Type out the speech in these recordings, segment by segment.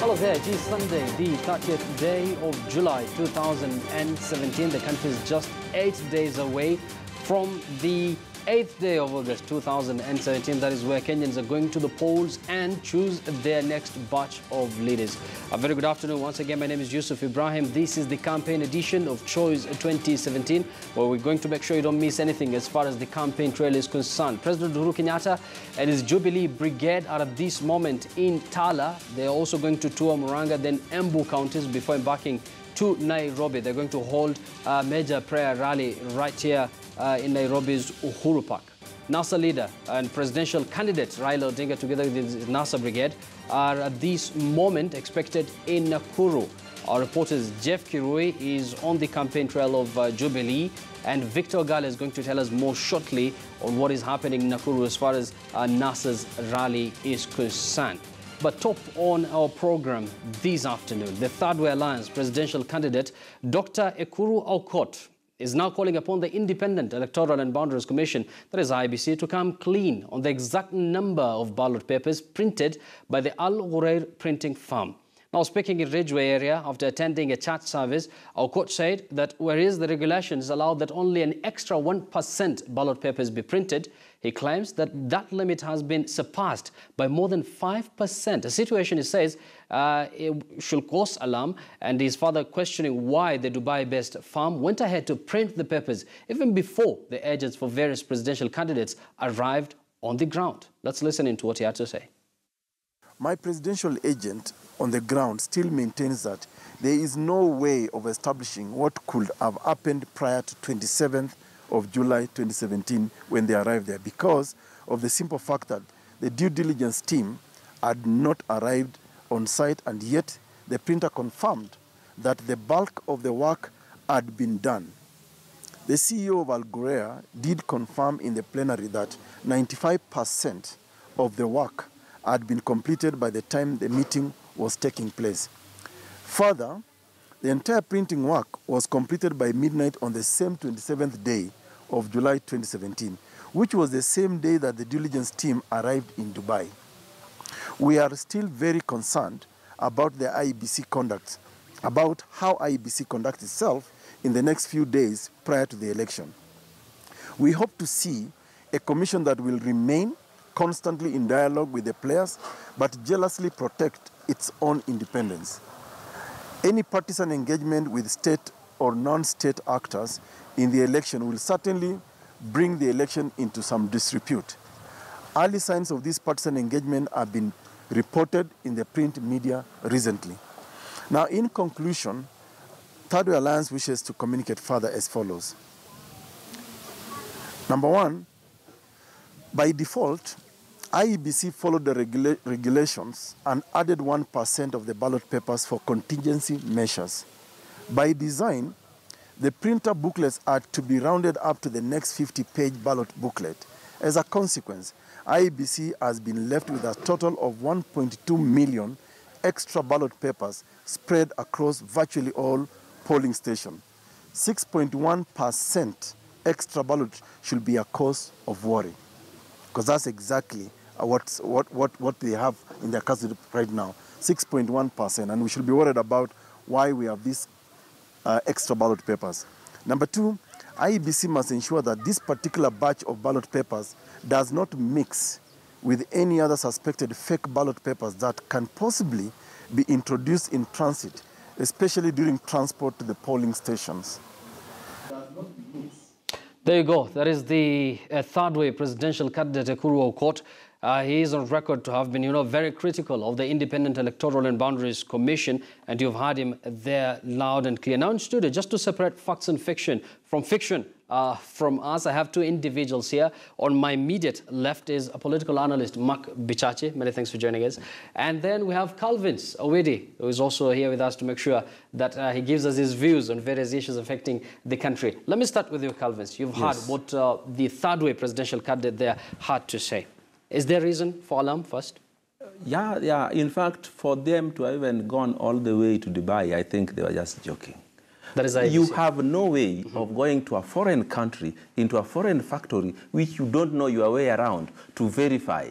Hello there, it is Sunday, the 30th day of July 2017. The country is just 8 days away from the 8th day of August 2017. That is where Kenyans are going to the polls and choose their next batch of leaders. A very good afternoon once again. My name is Yusuf Ibrahim. This is the campaign edition of Choice 2017, where we're going to make sure you don't miss anything as far as the campaign trail is concerned. President Uhuru Kenyatta and his Jubilee brigade are at this moment in Tala. They're also going to tour Murang'a, then Embu counties before embarking to Nairobi. They're going to hold a major prayer rally right here in Nairobi's Uhuru Park. NASA leader and presidential candidate Raila Odinga, together with his NASA brigade, are at this moment expected in Nakuru. Our reporter's Jeff Kirui is on the campaign trail of Jubilee, and Victor Gale is going to tell us more shortly on what is happening in Nakuru as far as NASA's rally is concerned. But top on our program this afternoon, the Third Way Alliance presidential candidate Dr. Uhuru Kenyatta is now calling upon the Independent Electoral and Boundaries Commission, that is IEBC, to come clean on the exact number of ballot papers printed by the Al Ghurair printing firm. Now, speaking in Ridgeway area after attending a church service, our coach said that whereas the regulations allow that only an extra 1% ballot papers be printed, he claims that that limit has been surpassed by more than 5%. A situation, he says, it should cause alarm, and he's further questioning why the Dubai-based firm went ahead to print the papers even before the agents for various presidential candidates arrived on the ground. Let's listen into what he had to say. My presidential agent on the ground still maintains that there is no way of establishing what could have happened prior to 27th of July 2017 when they arrived there, because of the simple fact that the due diligence team had not arrived on site, and yet the printer confirmed that the bulk of the work had been done. The CEO of Al Ghurair did confirm in the plenary that 95% of the work had been completed by the time the meeting was taking place. Further, the entire printing work was completed by midnight on the same 27th day of July 2017, which was the same day that the diligence team arrived in Dubai. We are still very concerned about the IEBC conduct, about how IEBC conducts itself in the next few days prior to the election. We hope to see a commission that will remain constantly in dialogue with the players, but jealously protect its own independence. Any partisan engagement with state or non-state actors in the election will certainly bring the election into some disrepute. Early signs of this partisan engagement have been reported in the print media recently. Now, in conclusion, Third Way Alliance wishes to communicate further as follows. Number one, by default, IEBC followed the regulations and added 1% of the ballot papers for contingency measures. By design, the printer booklets are to be rounded up to the next 50-page ballot booklet. As a consequence, IEBC has been left with a total of 1.2 million extra ballot papers spread across virtually all polling stations. 6.1% extra ballot should be a cause of worry, because that's exactly what they have in their custody right now, 6.1%, and we should be worried about why we have these extra ballot papers. Number two, IEBC must ensure that this particular batch of ballot papers does not mix with any other suspected fake ballot papers that can possibly be introduced in transit, especially during transport to the polling stations. There you go. That is the Third Way presidential candidate Uhuru Kenyatta. He is on record to have been, very critical of the Independent Electoral and Boundaries Commission, and you've heard him there loud and clear. Now in studio, just to separate facts and fiction from us, I have two individuals here. On my immediate left is a political analyst, Mark Bichachi. Many thanks for joining us. And then we have Calvins Owedi, who is also here with us to make sure that he gives us his views on various issues affecting the country. Let me start with you, Calvins. You've heard what the Third Way presidential candidate there had to say. Is there reason for alarm first? Yeah. In fact, for them to have even gone all the way to Dubai, I think they were just joking. That is you have no way of going to a foreign country, into a foreign factory, which you don't know your way around, to verify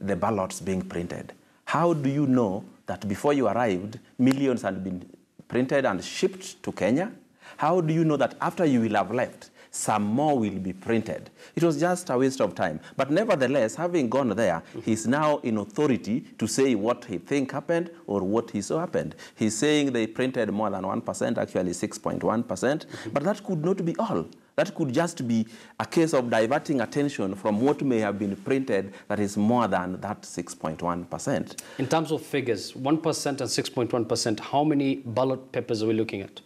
the ballots being printed. How do you know that before you arrived, millions had been printed and shipped to Kenya? How do you know that after you will have left, some more will be printed? It was just a waste of time. But nevertheless, having gone there, he's now in authority to say what he think happened or what he saw happened. He's saying they printed more than 1%, actually 6.1%, but that could not be all. That could just be a case of diverting attention from what may have been printed that is more than that 6.1%. In terms of figures, 1% and 6.1%, how many ballot papers are we looking at?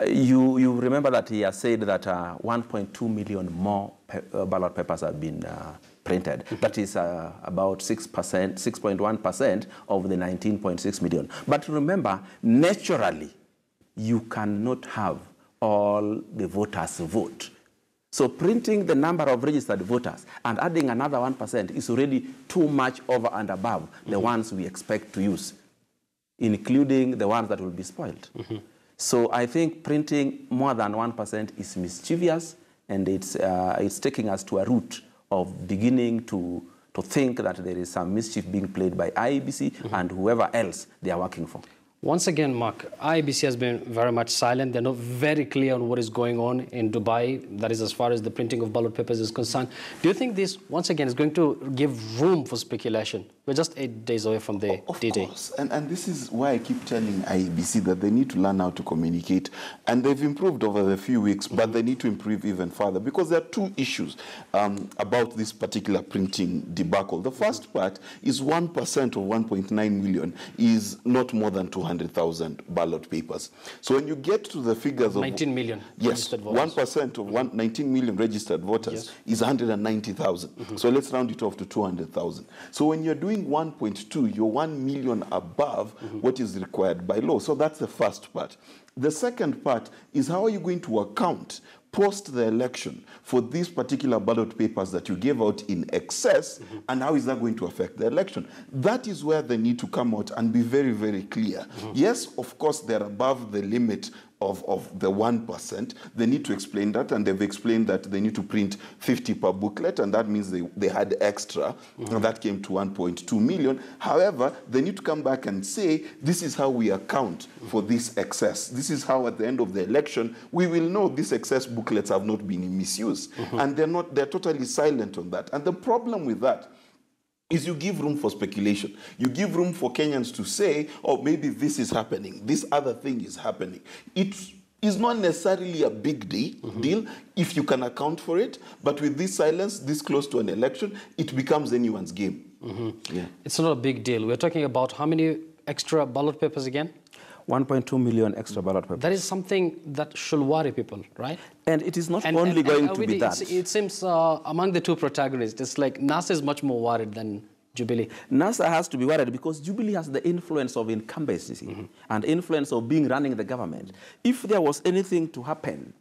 You remember that he has said that 1.2 million more ballot papers have been printed. That is about 6.1% of the 19.6 million. But remember, naturally, you cannot have all the voters vote. So printing the number of registered voters and adding another 1% is already too much over and above the ones we expect to use, including the ones that will be spoiled. So I think printing more than 1% is mischievous, and it's taking us to a route of beginning to think that there is some mischief being played by IEBC and whoever else they are working for. Once again, Mark, IEBC has been very much silent. They're not very clear on what is going on in Dubai, that is as far as the printing of ballot papers is concerned. Do you think this, once again, is going to give room for speculation? We're just 8 days away from the D-Day. Of course, and this is why I keep telling IEBC that they need to learn how to communicate. And they've improved over the few weeks, but they need to improve even further, because there are two issues about this particular printing debacle. The first part is 1% of 1.9 million is not more than 200,000 ballot papers. So when you get to the figures of 19 million registered voters. 1% of 19 million registered voters is 190,000. So let's round it off to 200,000. So when you're doing 1.2, you're 1 million above what is required by law. So that's the first part. The second part is, how are you going to account post the election for these particular ballot papers that you gave out in excess, and how is that going to affect the election? That is where they need to come out and be very, very clear. Yes, of course, they're above the limit of the 1%. They need to explain that, and they've explained that they need to print 50 per booklet, and that means they had extra, and that came to 1.2 million. However, they need to come back and say, this is how we account for this excess. This is how at the end of the election, we will know these excess booklets have not been misused. And they're totally silent on that. And the problem with that is you give room for speculation. You give room for Kenyans to say, oh, maybe this is happening, this other thing is happening. It is not necessarily a big deal if you can account for it, but with this silence, this close to an election, it becomes anyone's game. It's not a big deal. We're talking about how many extra ballot papers again? 1.2 million extra ballot papers. That is something that should worry people, right? And it is not only going to be that. It seems among the two protagonists, it's like NASA is much more worried than Jubilee. NASA has to be worried because Jubilee has the influence of incumbency and influence of being running the government. If there was anything to happen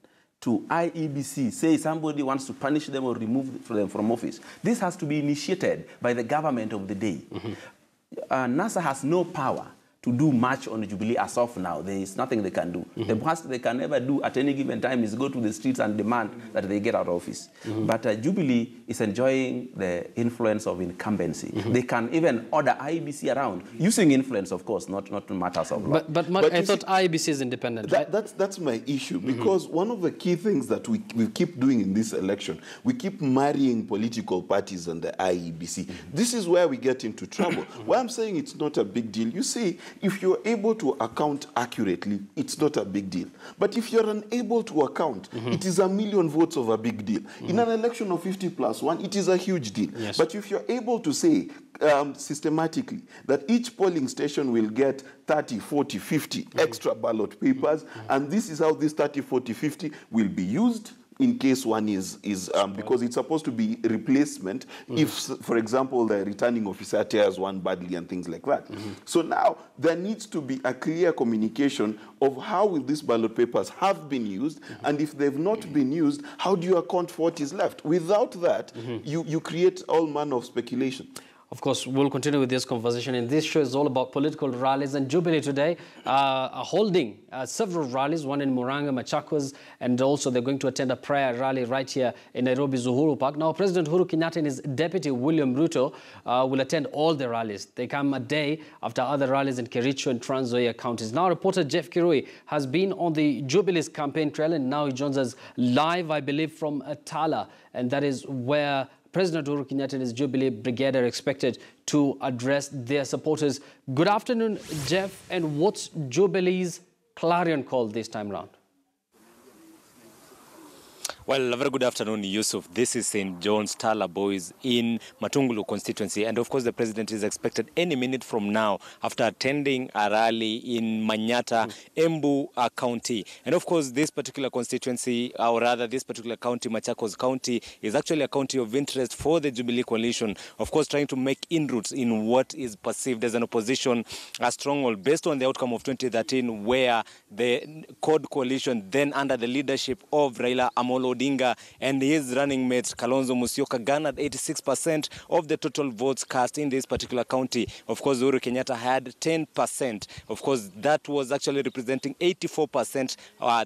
to IEBC, say somebody wants to punish them or remove them from office, this has to be initiated by the government of the day. NASA has no power to do much on Jubilee as of now. There is nothing they can do. The worst they can ever do at any given time is go to the streets and demand that they get out of office. But Jubilee is enjoying the influence of incumbency. They can even order IEBC around, using influence, of course, not matters of law. But Mark, I thought IEBC is independent, right? That's my issue, because one of the key things that we keep doing in this election, we keep marrying political parties and the IEBC. This is where we get into trouble. Why I'm saying it's not a big deal, you see, if you're able to account accurately, it's not a big deal. But if you're unable to account, it is a million votes of a big deal. In an election of 50+1, it is a huge deal. Yes. But if you're able to say systematically that each polling station will get 30, 40, 50 extra ballot papers, and this is how this 30, 40, 50 will be used, in case one is because it's supposed to be replacement if, for example, the returning officer tears one badly and things like that. So now there needs to be a clear communication of how will these ballot papers have been used, and if they've not been used, how do you account for what is left? Without that, you create all manner of speculation. Of course, we'll continue with this conversation, and this show is all about political rallies. And Jubilee today are holding several rallies, one in Murang'a, Machakos, and also they're going to attend a prayer rally right here in Nairobi's Uhuru Park. Now, President Uhuru Kenyatta and his deputy William Ruto will attend all the rallies. They come a day after other rallies in Kericho and Trans Nzoia counties. Now, reporter Jeff Kirui has been on the Jubilee's campaign trail, and now he joins us live, I believe, from Tala, and that is where President Uhuru Kenyatta and his Jubilee brigade are expected to address their supporters. Good afternoon, Jeff. And what's Jubilee's clarion call this time round? Well, a very good afternoon, Yusuf. This is St. John's Tala Boys in Matungulu constituency. And of course, the president is expected any minute from now after attending a rally in Manyata, Embu County. And of course, this particular constituency, or rather this particular county, Machakos County, is actually a county of interest for the Jubilee coalition. Of course, trying to make inroads in what is perceived as an opposition, a stronghold based on the outcome of 2013, where the CORD coalition, then under the leadership of Raila Amolo Odinga and his running mate Kalonzo Musyoka, garnered 86% of the total votes cast in this particular county. Of course, Uhuru Kenyatta had 10%. Of course, that was actually representing 84%.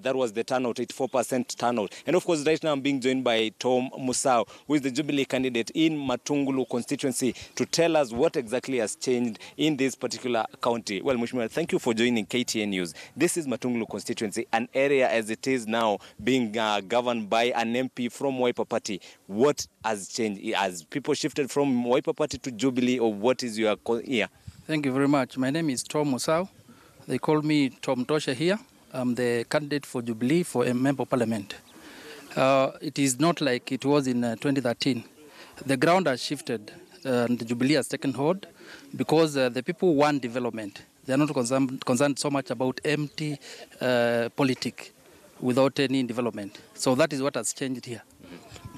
That was the turnout, 84% turnout. And of course, right now I'm being joined by Tom Musau, who is the Jubilee candidate in Matungulu constituency, to tell us what exactly has changed in this particular county. Well, Mheshimiwa, thank you for joining KTN News. This is Matungulu constituency, an area as it is now being governed by an MP from Wiper Party. What has changed? Has people shifted from Wiper Party to Jubilee, or what is your here? Thank you very much. My name is Tom Musau. They call me Tom Tosha here. I'm the candidate for Jubilee for a member of parliament. It is not like it was in 2013. The ground has shifted and the Jubilee has taken hold because the people want development. They are not concerned so much about empty politics without any development. So that is what has changed here.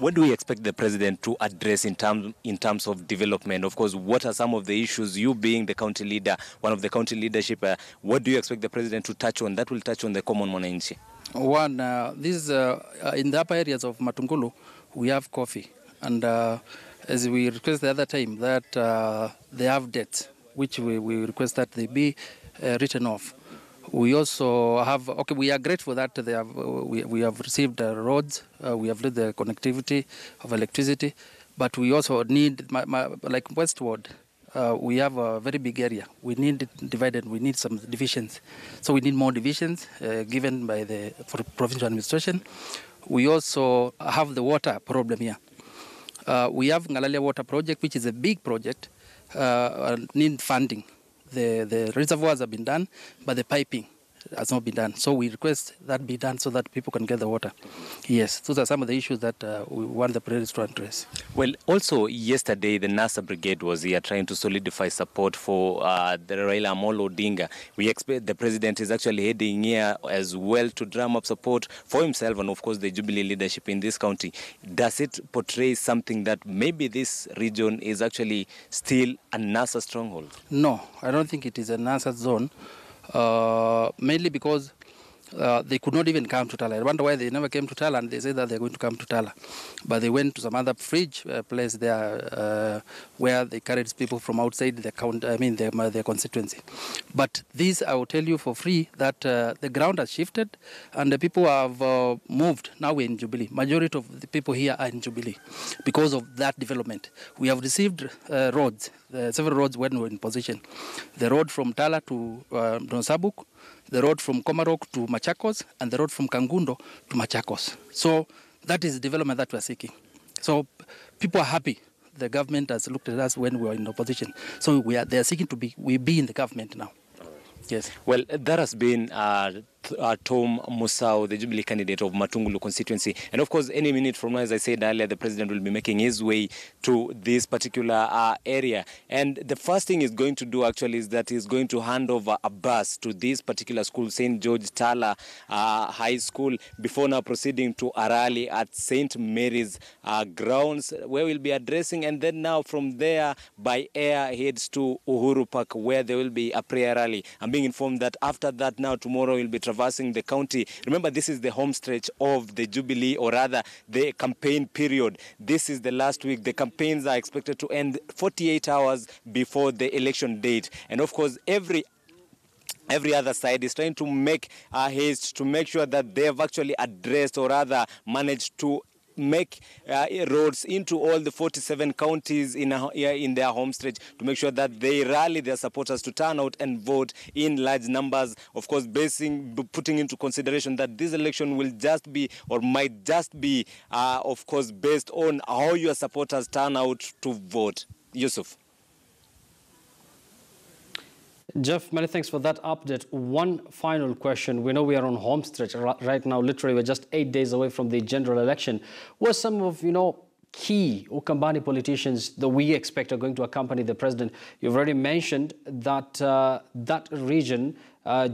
What do we expect the president to address in terms of development? Of course, what are some of the issues, you being the county leader, one of the county leadership, what do you expect the president to touch on that will touch on the common mwananchi? One, in the upper areas of Matungulu, we have coffee. And as we request the other time, that they have debts, which we request that they be written off. We also have, we are grateful that we have received roads, we have the connectivity of electricity, but we also need, like westward, we have a very big area. We need it divided, we need some divisions. So we need more divisions given by the provincial administration. We also have the water problem here. We have Ngalalia Water Project, which is a big project, need funding. The reservoirs have been done, but the piping has not been done. So we request that be done so that people can get the water. Yes, those are some of the issues that we want the president to address. Well, also yesterday, the NASA Brigade was here trying to solidify support for the Raila Amolo Odinga. We expect the president is actually heading here as well to drum up support for himself and, of course, the Jubilee leadership in this county. Does it portray something that maybe this region is actually still a NASA stronghold? No, I don't think it is a NASA zone. Mainly because they could not even come to Tala. I wonder why they never came to Tala, and they said that they're going to come to Tala. But they went to some other fridge place there where they carried people from outside their constituency. But this, I will tell you for free, that the ground has shifted and the people have moved. Now we're in Jubilee. Majority of the people here are in Jubilee because of that development. We have received roads, several roads when we were in position. The road from Tala to Nosabuk, the road from Komarok to Machakos, and the road from Kangundo to Machakos. So that is the development that we are seeking. So people are happy. The government has looked at us when we were in opposition. So they are seeking to be in the government now. Yes. Well, that has been Tom Musau, the Jubilee candidate of Matungulu constituency. And of course, any minute from now, as I said earlier, the president will be making his way to this particular area. And the first thing he's going to do actually is that he's going to hand over a bus to this particular school, St. George Tala High School, before now proceeding to a rally at St. Mary's grounds, where we'll be addressing. And then now from there, by air, heads to Uhuru Park, where there will be a prayer rally. I'm being informed that after that now, tomorrow, he'll be traveling traversing the county. Remember, this is the home stretch of the Jubilee, or rather the campaign period. This is the last week. The campaigns are expected to end 48 hours before the election date. And of course, every other side is trying to make haste to make sure that they have actually addressed, or rather managed to make roads into all the 47 counties in their home stretch, to make sure that they rally their supporters to turn out and vote in large numbers. Of course, putting into consideration that this election will just be, or might just be, of course, based on how your supporters turn out to vote. Yusuf. Jeff, many thanks for that update. One final question. We know we are on home stretch right now. Literally, we're just 8 days away from the general election. What are some of, key Ukambani politicians that we expect are going to accompany the president? You've already mentioned that that region,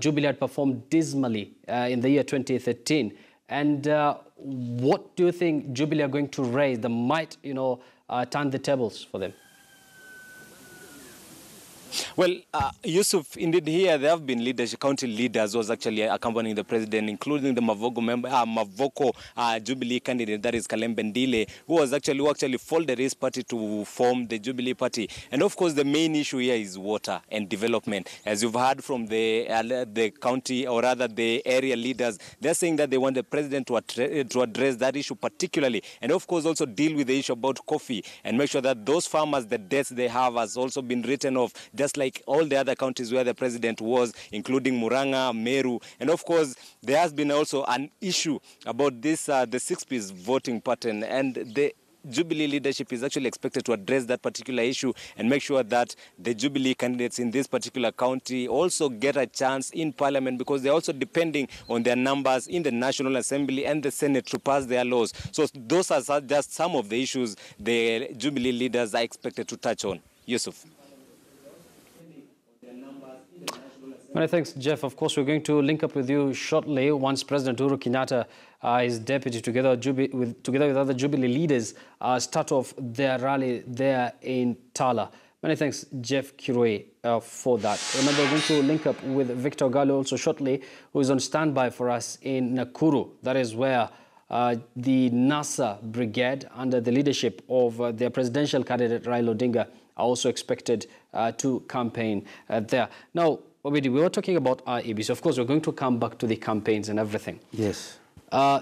Jubilee, had performed dismally in the year 2013. And what do you think Jubilee are going to raise that might, turn the tables for them? Well, Yusuf, indeed here there have been county leaders who was actually accompanying the president, including the Mavoko Jubilee candidate, that is Kalembe Ndile, who actually folded his party to form the Jubilee party. And of course, the main issue here is water and development. As you've heard from the county, or rather the area leaders, they're saying that they want the president to address that issue particularly, and of course also deal with the issue about coffee and make sure that those farmers, the debts they have has also been written off, just like all the other counties where the president was, including Muranga, Meru. And of course, there has been also an issue about this, the 6-piece voting pattern, and the Jubilee leadership is actually expected to address that particular issue and make sure that the Jubilee candidates in this particular county also get a chance in parliament, because they're also depending on their numbers in the National Assembly and the Senate to pass their laws. So those are just some of the issues the Jubilee leaders are expected to touch on. Yusuf. Many thanks, Jeff. Of course, we're going to link up with you shortly once President Uhuru Kenyatta, his deputy, together with other Jubilee leaders, start off their rally there in Tala. Many thanks, Jeff Kirui, for that. Remember, we're going to link up with Victor Gallo also shortly, who is on standby for us in Nakuru. That is where the NASA Brigade, under the leadership of their presidential candidate Raila Odinga, are also expected to campaign there. Now, Obidi, we were talking about IEBC. Of course, we're going to come back to the campaigns and everything. Yes.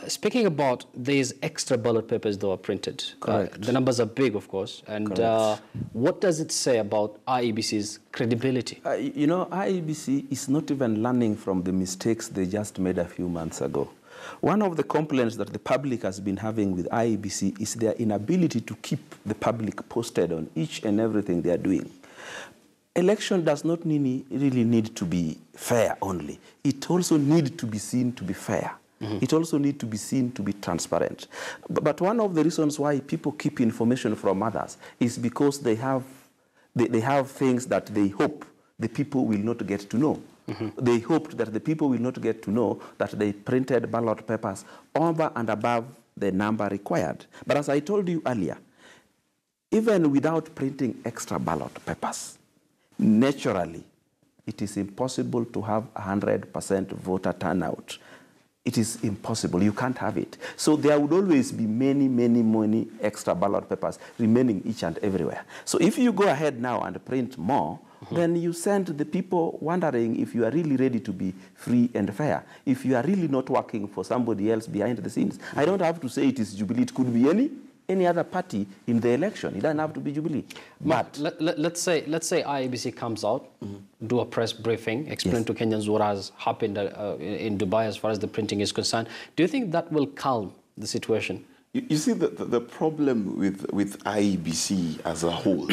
Speaking about these extra ballot papers that were printed, the numbers are big, of course. And what does it say about IEBC's credibility? IEBC is not even learning from the mistakes they just made a few months ago. One of the complaints that the public has been having with IEBC is their inability to keep the public posted on each and everything they are doing. Election does not really need to be fair only. It also needs to be seen to be fair. It also needs to be seen to be transparent. But one of the reasons why people keep information from others is because they have things that they hope the people will not get to know. They hoped that the people will not get to know that they printed ballot papers over and above the number required. But as I told you earlier, even without printing extra ballot papers, naturally, it is impossible to have 100% voter turnout. It is impossible. You can't have it. So there would always be many extra ballot papers remaining each and everywhere. So if you go ahead now and print more, then you send the people wondering if you are really ready to be free and fair, if you are really not working for somebody else behind the scenes. I don't have to say it is Jubilee. It could be any other party in the election. It doesn't have to be Jubilee. But let's say IEBC comes out, do a press briefing, explain to Kenyans what has happened in Dubai as far as the printing is concerned. Do you think that will calm the situation? You see, the problem with IEBC as a whole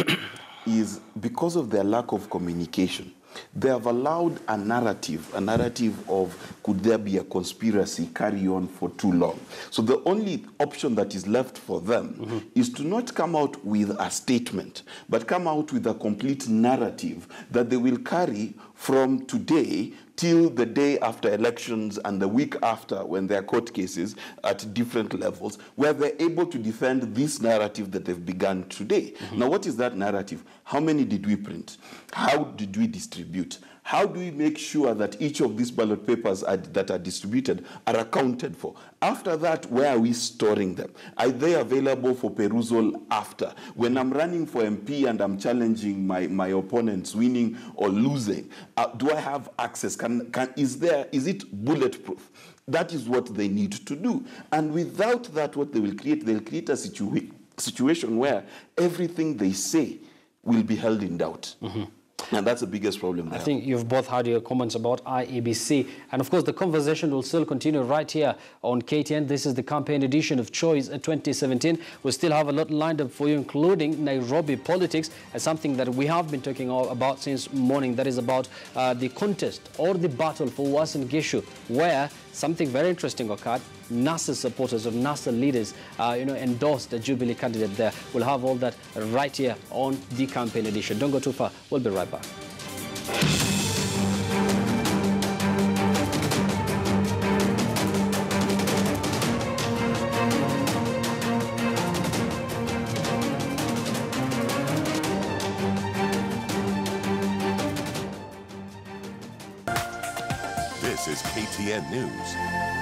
is because of their lack of communication. They have allowed a narrative of could there be a conspiracy carry on for too long. So the only option that is left for them is to not come out with a statement, but come out with a complete narrative that they will carry from today till the day after elections and the week after, when there are court cases at different levels, where they're able to defend this narrative that they've begun today. Now, what is that narrative? How many did we print? How did we distribute? How do we make sure that each of these ballot papers that are distributed are accounted for? After that, where are we storing them? Are they available for perusal after? When I'm running for MP and I'm challenging my opponents, winning or losing, do I have access? Is it bulletproof? That is what they need to do. And without that, what they'll create a situation where everything they say will be held in doubt. And that's the biggest problem there. I think you've both had your comments about IEBC. And of course, the conversation will still continue right here on KTN. This is the campaign edition of Choice 2017. We still have a lot lined up for you, including Nairobi politics, as something that we have been talking about since morning. That is about the contest or the battle for Uasin Gishu, where something very interesting occurred. NASA supporters or NASA leaders, endorsed the Jubilee candidate there. We'll have all that right here on the campaign edition. Don't go too far. We'll be right back. This is KTN News.